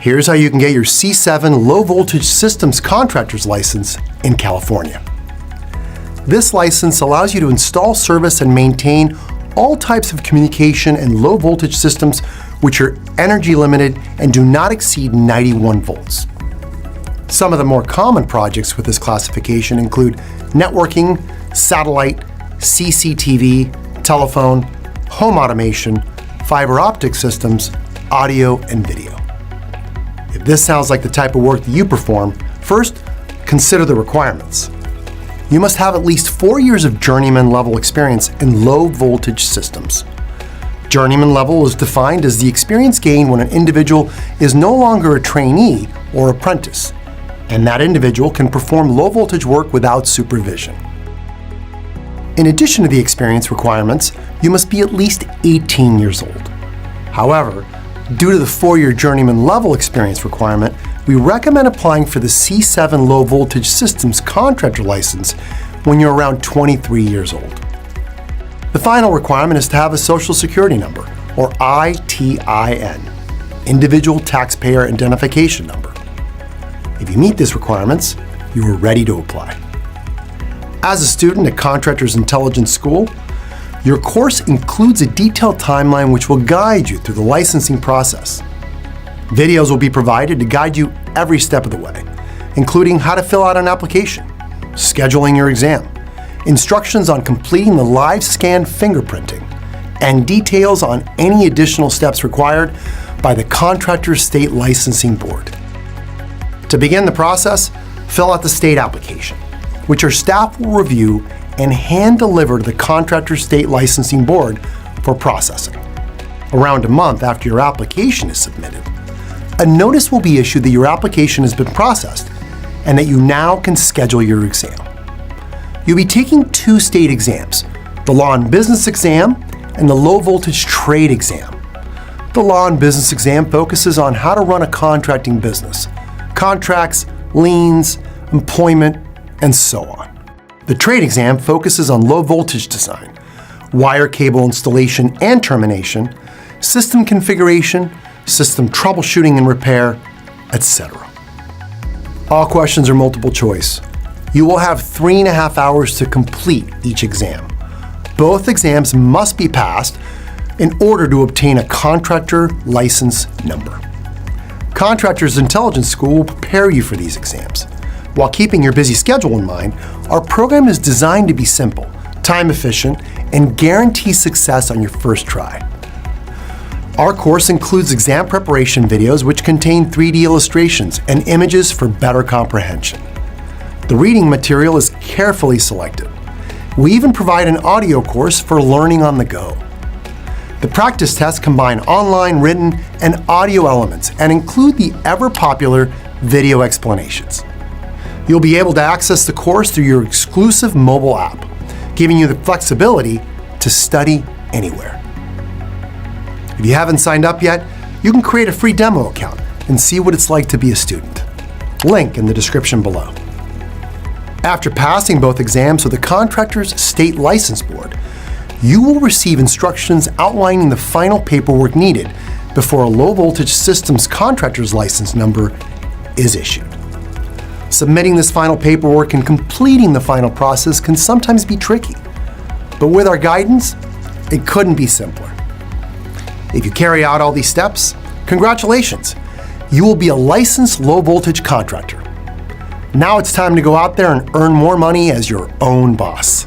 Here's how you can get your C7 Low Voltage Systems Contractor's license in California. This license allows you to install, service, and maintain all types of communication and low voltage systems which are energy limited and do not exceed 91 volts. Some of the more common projects with this classification include networking, satellite, CCTV, telephone, home automation, fiber optic systems, audio, and video. If this sounds like the type of work that you perform, first, consider the requirements. You must have at least 4 years of journeyman level experience in low voltage systems. Journeyman level is defined as the experience gained when an individual is no longer a trainee or apprentice, and that individual can perform low voltage work without supervision. In addition to the experience requirements, you must be at least 18 years old. However, due to the 4-year journeyman level experience requirement, we recommend applying for the C7 Low Voltage Systems Contractor license when you're around 23 years old. The final requirement is to have a Social Security number, or ITIN, Individual Taxpayer Identification Number. If you meet these requirements, you are ready to apply. As a student at Contractors Intelligence School, your course includes a detailed timeline which will guide you through the licensing process. Videos will be provided to guide you every step of the way, including how to fill out an application, scheduling your exam, instructions on completing the live scan fingerprinting, and details on any additional steps required by the Contractor State Licensing Board. To begin the process, fill out the state application, which our staff will review and hand deliver to the Contractor State Licensing Board for processing. Around a month after your application is submitted, a notice will be issued that your application has been processed and that you now can schedule your exam. You'll be taking 2 state exams, the Law and Business exam and the Low Voltage Trade exam. The Law and Business exam focuses on how to run a contracting business, contracts, liens, employment, and so on. The Trade exam focuses on low voltage design, wire cable installation and termination, system configuration, system troubleshooting and repair, etc. All questions are multiple choice. You will have 3.5 hours to complete each exam. Both exams must be passed in order to obtain a contractor license number. Contractors Intelligence School will prepare you for these exams. While keeping your busy schedule in mind, our program is designed to be simple, time efficient, and guarantee success on your first try. Our course includes exam preparation videos which contain 3D illustrations and images for better comprehension. The reading material is carefully selected. We even provide an audio course for learning on the go. The practice tests combine online, written, and audio elements and include the ever-popular video explanations. You'll be able to access the course through your exclusive mobile app, giving you the flexibility to study anywhere. If you haven't signed up yet, you can create a free demo account and see what it's like to be a student. Link in the description below. After passing both exams with the Contractors State License Board, you will receive instructions outlining the final paperwork needed before a low voltage systems contractor's license number is issued. Submitting this final paperwork and completing the final process can sometimes be tricky, but with our guidance, it couldn't be simpler. If you carry out all these steps, congratulations, you will be a licensed low voltage contractor. Now it's time to go out there and earn more money as your own boss.